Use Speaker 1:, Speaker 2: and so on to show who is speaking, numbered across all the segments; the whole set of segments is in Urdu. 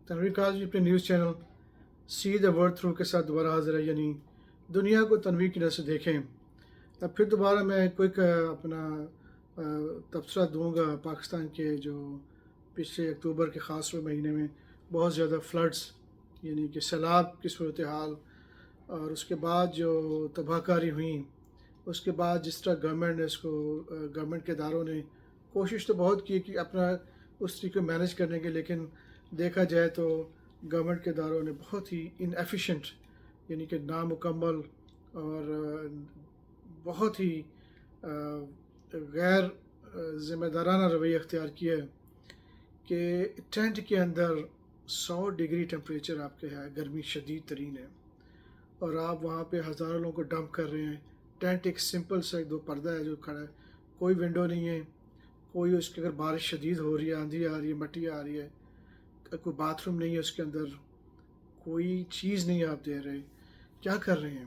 Speaker 1: تنویر قاضی اپنے news channel see the word through کے ساتھ دوبارہ حاضر ہے، یعنی دنیا کو تنویر کی نظر سے دیکھیں۔ اب پھر دوبارہ میں کوئک اپنا تبصرہ دوں گا پاکستان کے جو پچھلے اکتوبر کے خاص مہینے میں بہت زیادہ فلڈز یعنی کہ سیلاب کی صورتحال، اور اس کے بعد جو تباہ کاری ہوئیں، اس کے بعد جس طرح گورنمنٹ نے اس کو گورنمنٹ کے اداروں نے کوشش تو بہت کی کہ اپنا اس چیز کو مینیج کرنے کے، لیکن دیکھا جائے تو گورنمنٹ کے اداروں نے بہت ہی ان ایفیشینٹ یعنی کہ نامکمل اور بہت ہی غیر ذمہ دارانہ رویہ اختیار کیا ہے کہ ٹینٹ کے اندر 100 ڈگری ٹمپریچر آپ کے ہے، گرمی شدید ترین ہے، اور آپ وہاں پہ ہزاروں لوگوں کو ڈمپ کر رہے ہیں۔ ٹینٹ ایک سمپل سا ایک دو پردہ ہے جو کھڑا ہے، کوئی ونڈو نہیں ہے، کوئی اس کے اگر بارش شدید ہو رہی ہے، آندھی آ رہی ہے، مٹی آ رہی ہے، کوئی باتھ روم نہیں ہے اس کے اندر، کوئی چیز نہیں آپ دے رہے، کیا کر رہے ہیں؟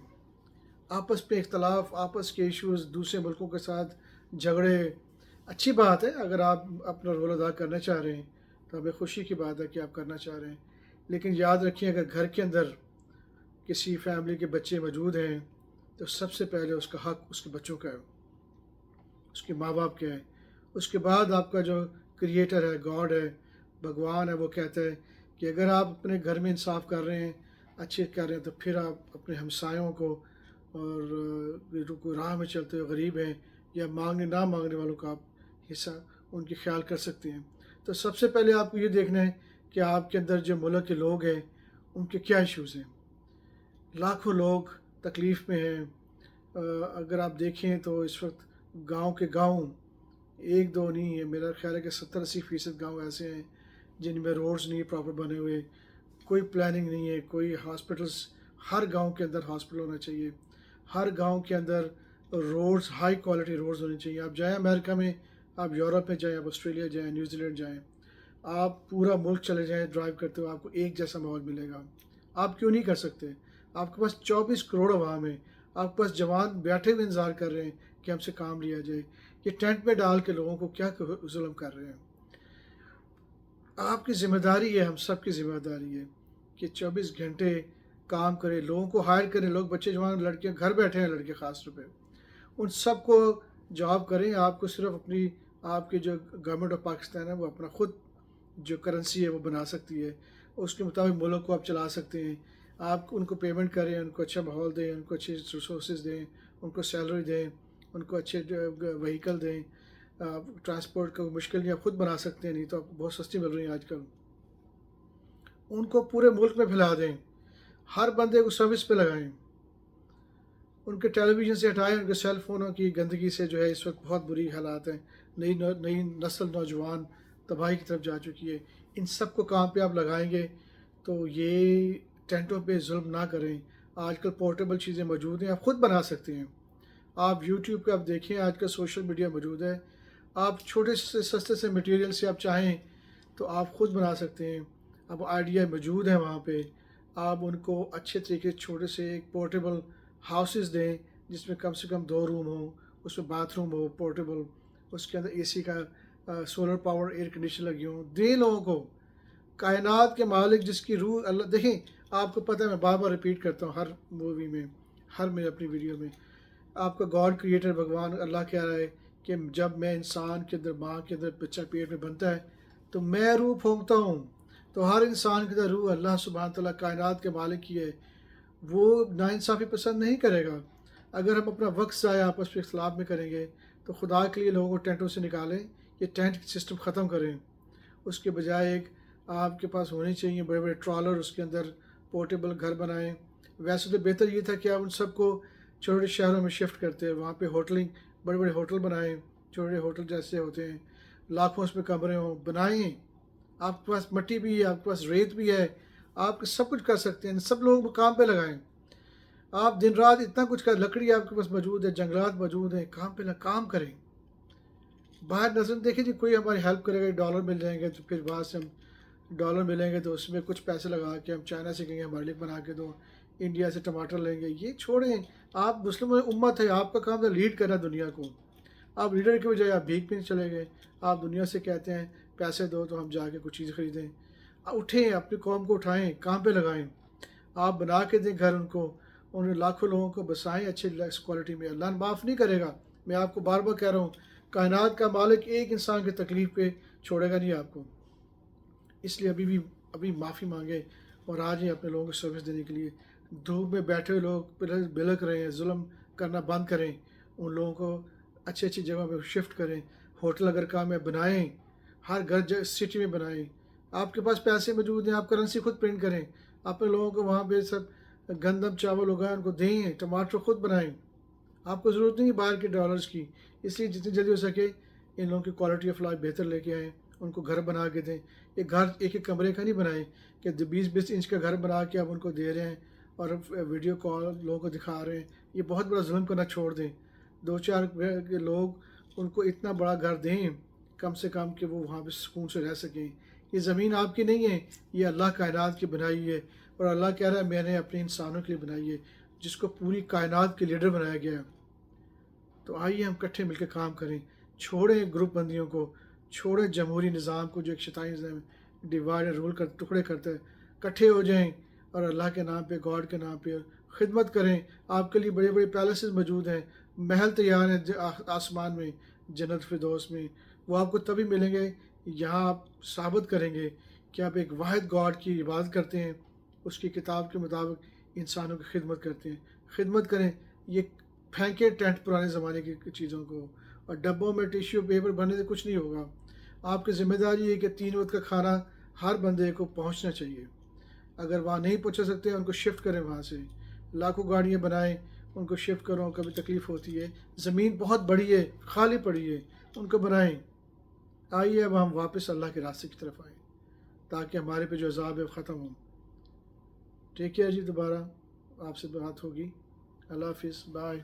Speaker 1: آپس پہ اختلاف، آپس کے ایشوز، دوسرے ملکوں کے ساتھ جھگڑے، اچھی بات ہے اگر آپ اپنا رول ادا کرنا چاہ رہے ہیں تو ہمیں خوشی کی بات ہے کہ آپ کرنا چاہ رہے ہیں، لیکن یاد رکھیں اگر گھر کے اندر کسی فیملی کے بچے موجود ہیں تو سب سے پہلے اس کا حق اس کے بچوں کا ہے، اس کے ماں باپ کا ہے۔ اس کے بعد آپ کا جو کریٹر ہے، گاڈ ہے، بھگوان ہے، وہ کہتا ہے کہ اگر آپ اپنے گھر میں انصاف کر رہے ہیں، اچھے کر رہے ہیں، تو پھر آپ اپنے ہمسایوں کو اور کوئی راہ میں چلتے ہوئے غریب ہیں یا نہ مانگنے والوں کا آپ حصہ ان کی خیال کر سکتے ہیں۔ تو سب سے پہلے آپ کو یہ دیکھنا ہے کہ آپ کے اندر جو ملک کے لوگ ہیں ان کے کیا ایشوز ہیں۔ لاکھوں لوگ تکلیف میں ہیں، اگر آپ دیکھیں تو اس وقت گاؤں کے گاؤں ایک دو نہیں ہے، میرا خیال ہے کہ 70-80% گاؤں ایسے ہیں جن میں روڈز نہیں پراپر بنے ہوئے، کوئی پلاننگ نہیں ہے، کوئی ہاسپٹلس، ہر گاؤں کے اندر ہاسپٹل ہونا چاہیے، ہر گاؤں کے اندر روڈز، ہائی کوالٹی روڈز ہونے چاہیے۔ آپ جائیں امریکہ میں، آپ یورپ میں جائیں، آپ آسٹریلیا جائیں، نیوزی لینڈ جائیں، آپ پورا ملک چلے جائیں ڈرائیو کرتے ہوئے، آپ کو ایک جیسا ماحول ملے گا۔ آپ کیوں نہیں کر سکتے؟ آپ کے پاس 24 کروڑ عوام ہے، آپ کے پاس جوان بیٹھے ہوئے انتظار کر رہے ہیں کہ ہم سے کام لیا جائے، یہ ٹینٹ میں ڈال کے لوگوں کو کیا ظلم کر رہے ہیں۔ آپ کی ذمہ داری ہے، ہم سب کی ذمہ داری ہے کہ 24 گھنٹے کام کریں، لوگوں کو ہائر کریں، لوگ بچے جوان لڑکیاں گھر بیٹھے ہیں، لڑکے خاص طور پہ ان سب کو جاب کریں۔ آپ کو صرف اپنی آپ کی جو گورنمنٹ آف پاکستان ہے وہ اپنا خود جو کرنسی ہے وہ بنا سکتی ہے، اس کے مطابق ملک کو آپ چلا سکتے ہیں۔ آپ ان کو پیمنٹ کریں، ان کو اچھا ماحول دیں، ان کو اچھے ریسورسز دیں، ان کو سیلری دیں، ان کو اچھے وہیکل دیں۔ ٹرانسپورٹ کا مشکل نہیں، آپ خود بنا سکتے ہیں، نہیں تو آپ کو بہت سستی مل رہی ہیں آج کل۔ ان کو پورے ملک میں پھیلا دیں، ہر بندے کو سروس پہ لگائیں، ان کے ٹیلی ویژن سے ہٹائیں، ان کے سیل فونوں کی گندگی سے جو ہے اس وقت بہت بری حالات ہیں، نئی نسل نوجوان تباہی کی طرف جا چکی ہے۔ ان سب کو کام پہ آپ لگائیں گے تو یہ ٹینٹوں پہ ظلم نہ کریں۔ آج کل پورٹیبل چیزیں موجود ہیں، آپ خود بنا سکتے ہیں۔ آپ یوٹیوب پہ آپ دیکھیں، آج کل سوشل میڈیا موجود ہے، آپ چھوٹے سے سستے سے مٹیریل سے آپ چاہیں تو آپ خود بنا سکتے ہیں۔ اب آئیڈیا موجود ہیں وہاں پہ، آپ ان کو اچھے طریقے سے چھوٹے سے ایک پورٹیبل ہاؤسز دیں جس میں کم سے کم 2 روم ہوں، اس میں باتھ روم ہو پورٹیبل، اس کے اندر اے سی کا سولر پاور ایئر کنڈیشن لگی ہوں، دیں لوگوں کو۔ کائنات کے مالک جس کی روح اللہ، دیکھیں آپ کو پتہ ہے میں بار بار ریپیٹ کرتا ہوں ہر مووی میں، ہر میں اپنی ویڈیو میں، آپ کا گاڈ کریٹر بھگوان اللہ کہہ رہا ہے کہ جب میں انسان کے اندر، ماں کے اندر بچہ پیٹ میں بنتا ہے تو میں روح پھونکتا ہوں، تو ہر انسان کے اندر روح اللہ سبحانہ تعالیٰ کائنات کے مالک کی ہے، وہ ناانصافی پسند نہیں کرے گا۔ اگر ہم اپنا وقت ضائع آپس میں اختلاف میں کریں گے تو خدا کے لیے لوگوں کو ٹینٹوں سے نکالیں، یہ ٹینٹ سسٹم ختم کریں، اس کے بجائے ایک آپ کے پاس ہونی چاہیے بڑے بڑے ٹرالر، اس کے اندر پورٹیبل گھر بنائیں۔ ویسے تو بہتر یہ تھا کہ آپ ان سب کو چھوٹے شہروں میں شفٹ کرتے ہیں، وہاں پہ ہوٹلنگ، بڑے بڑے ہوٹل بنائیں، چھوٹے ہوٹل جیسے ہوتے ہیں، لاکھوں اس میں کمرے ہوں، بنائیں۔ آپ کے پاس مٹی بھی ہے، آپ کے پاس ریت بھی ہے، آپ سب کچھ کر سکتے ہیں، سب لوگ کام پہ لگائیں۔ آپ دن رات اتنا کچھ کر، لکڑی آپ کے پاس موجود ہے، جنگلات موجود ہیں، کام پہ کام کریں۔ باہر نظر دیکھیں جی کوئی ہماری ہیلپ کرے گا، ڈالر مل جائیں گے تو پھر بعد سے ہم ڈالر ملیں گے تو اس میں کچھ پیسے لگا کے ہم چائنا سے کہیں گے ہمارے لیے بنا کے دو، انڈیا سے ٹماٹر لیں گے، یہ چھوڑیں۔ آپ مسلم امت ہے، آپ کا کام تھا لیڈ کرنا دنیا کو، آپ لیڈر کے بجائے آپ بھیک میں چلے گئے، آپ دنیا سے کہتے ہیں پیسے دو تو ہم جا کے کچھ چیز خریدیں۔ اٹھیں، اپنی قوم کو اٹھائیں، کام پہ لگائیں، آپ بنا کے دیں گھر ان کو، انہیں لاکھوں لوگوں کو بسائیں اچھے کوالٹی میں۔ اللہ معاف نہیں کرے گا، میں آپ کو بار بار کہہ رہا ہوں، کائنات کا مالک ایک انسان کی تکلیف پہ چھوڑے گا نہیں آپ کو۔ اس لیے ابھی معافی مانگے اور آ جائیں اپنے لوگوں کو سروس دینے کے لیے۔ دھوپ میں بیٹھے ہوئے لوگ بلک رہے ہیں، ظلم کرنا بند کریں، ان لوگوں کو اچھی اچھی جگہ پہ شفٹ کریں، ہوٹل اگر کام ہے بنائیں، ہر گھر سٹی میں بنائیں۔ آپ کے پاس پیسے موجود ہیں، آپ کرنسی خود پرنٹ کریں، اپنے لوگوں کو وہاں پہ سب گندم چاول اگائیں، ان کو دیں، ٹماٹر خود بنائیں۔ آپ کو ضرورت نہیں ہے باہر کے ڈالرز کی، اس لیے جتنی جلدی ہو سکے ان لوگوں کی کوالٹی آف لائف بہتر لے کے آئیں، ان کو گھر بنا کے دیں۔ ایک گھر ایک ایک کمرے کا نہیں بنائیں کہ 20-20 انچ کا گھر بنا کے اب ان کو دے رہے ہیں اور ویڈیو کال لوگوں کو دکھا رہے ہیں۔ یہ بہت بڑا ظلم کرنا چھوڑ دیں۔ 2-4 کے لوگ ان کو اتنا بڑا گھر دیں کم سے کم کہ وہ وہاں پہ سکون سے رہ سکیں۔ یہ زمین آپ کی نہیں ہے، یہ اللہ کائنات کی بنائی ہے، اور اللہ کہہ رہا ہے میں نے اپنے انسانوں کے لیے بنائی ہے، جس کو پوری کائنات کے لیڈر بنایا گیا ہے۔ تو آئیے ہم اکٹھے مل کے کام کریں، چھوڑیں گروپ بندیوں کو، چھوڑیں جمہوری نظام کو جو ایک شیطانی نظام ڈیوائڈ اینڈ رول کر ٹکڑے کرتا ہے۔ اکٹھے ہو جائیں اور اللہ کے نام پہ، گاڈ کے نام پہ خدمت کریں۔ آپ کے لیے بڑے بڑے پیلسز موجود ہیں، محل تیار ہیں آسمان میں، جنت فردوس میں، وہ آپ کو تبھی ملیں گے یہاں آپ ثابت کریں گے کہ آپ ایک واحد گاڈ کی عبادت کرتے ہیں، اس کی کتاب کے مطابق انسانوں کی خدمت کرتے ہیں۔ خدمت کریں، یہ پھینکے ٹینٹ پرانے زمانے کی چیزوں کو، اور ڈبوں میں ٹیشو پیپر بھرنے سے کچھ نہیں ہوگا۔ آپ کی ذمہ داری ہے کہ 3 وقت کا کھانا ہر بندے کو پہنچنا چاہیے۔ اگر وہاں نہیں پہنچا سکتے ان کو شفٹ کریں، وہاں سے لاکھوں گاڑیاں بنائیں، ان کو شفٹ کرو، کبھی تکلیف ہوتی ہے، زمین بہت بڑی ہے، خالی پڑی ہے، ان کو بنائیں۔ آئیے اب ہم واپس اللہ کے راستے کی طرف آئیں تاکہ ہمارے پہ جو عذاب ہے وہ ختم ہو۔ ٹیک کیئر جی، دوبارہ آپ سے بات ہوگی۔ اللہ حافظ، بائے۔